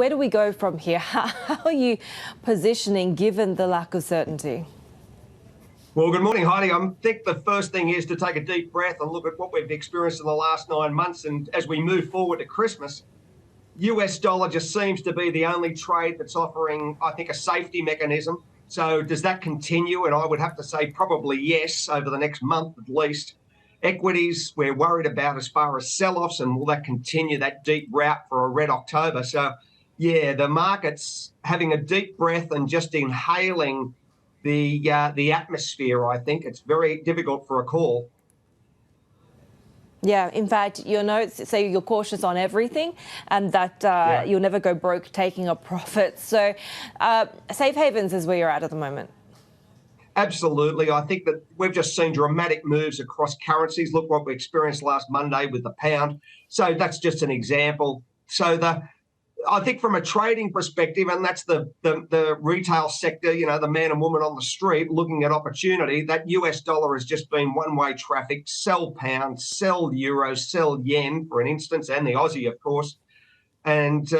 where do we go from here? How are you positioning given the lack of certainty? Well, good morning, Heidi. I think the first thing is to take a deep breath and look at what we've experienced in the last 9 months. And as we move forward to Christmas, US dollar just seems to be the only trade that's offering, I think, a safety mechanism. So does that continue? And I would have to say probably yes, over the next month at least. Equities, we're worried about as far as sell-offs, and will that continue that deep route for a red October? So, yeah, the market's having a deep breath and just inhaling the atmosphere. I think it's very difficult for a call. Yeah, in fact, your notes say you're cautious on everything and that you'll never go broke taking a profit. So safe havens is where you're at the moment. Absolutely. I think that we've just seen dramatic moves across currencies. Look what we experienced last Monday with the pound. So that's just an example. So I think from a trading perspective, and that's the retail sector, you know, the man and woman on the street looking at opportunity, that US dollar has just been one-way traffic. Sell pound, sell euro, sell yen, for an instance, and the Aussie, of course, and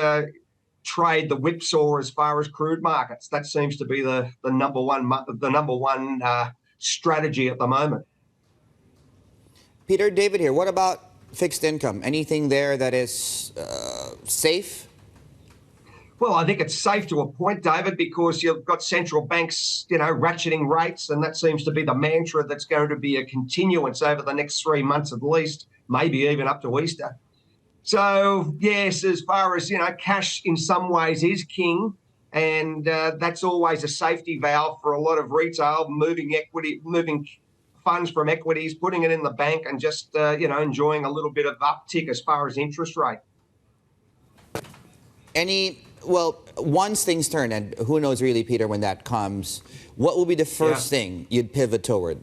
trade the whipsaw as far as crude markets. That seems to be the number one strategy at the moment. Peter, David here. What about fixed income? Anything there that is safe? Well, I think it's safe to a point, David, because you've got central banks, you know, ratcheting rates, and that seems to be the mantra that's going to be a continuance over the next 3 months at least, maybe even up to Easter. So, yes, as far as, you know, cash in some ways is king, and that's always a safety valve for a lot of retail, moving funds from equities, putting it in the bank, and just, you know, enjoying a little bit of uptick as far as interest rate. Well, once things turn, and who knows really, Peter, when that comes, what will be the first thing you'd pivot toward?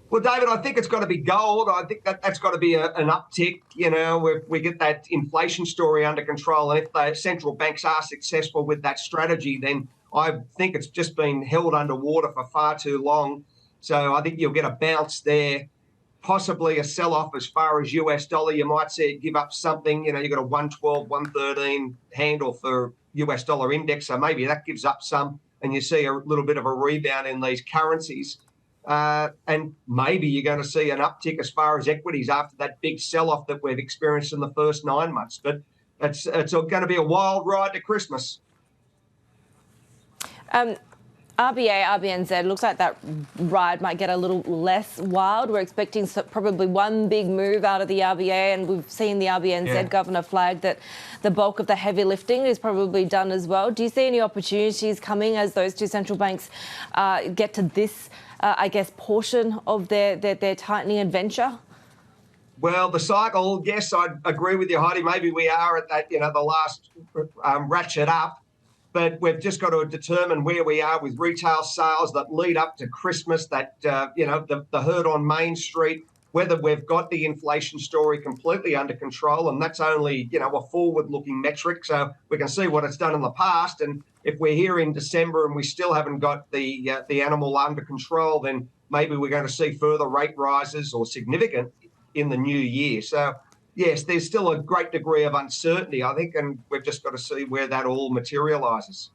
Well, David, I think it's got to be gold. I think that's got to be an uptick. You know, if we get that inflation story under control, and if the central banks are successful with that strategy, then I think it's just been held underwater for far too long. So I think you'll get a bounce there, possibly a sell-off as far as US dollar. You might see it give up something. You know, you've got a 112, 113 handle for US dollar index, so maybe that gives up some, and you see a little bit of a rebound in these currencies. And maybe you're going to see an uptick as far as equities after that big sell-off that we've experienced in the first 9 months. But it's going to be a wild ride to Christmas. RBA, RBNZ, looks like that ride might get a little less wild. We're expecting probably one big move out of the RBA, and we've seen the RBNZ governor flag that the bulk of the heavy lifting is probably done as well. Do you see any opportunities coming as those two central banks get to this, I guess, portion of their tightening adventure? Well, the cycle, yes, I'd agree with you, Heidi. Maybe we are at that, you know, the last ratchet up. But we've just got to determine where we are with retail sales that lead up to Christmas, that, you know, the herd on Main Street, whether we've got the inflation story completely under control. And that's only, you know, a forward-looking metric. So we can see what it's done in the past. And if we're here in December and we still haven't got the animal under control, then maybe we're going to see further rate rises or significant in the new year. So, yes, there's still a great degree of uncertainty, I think, and we've just got to see where that all materialises.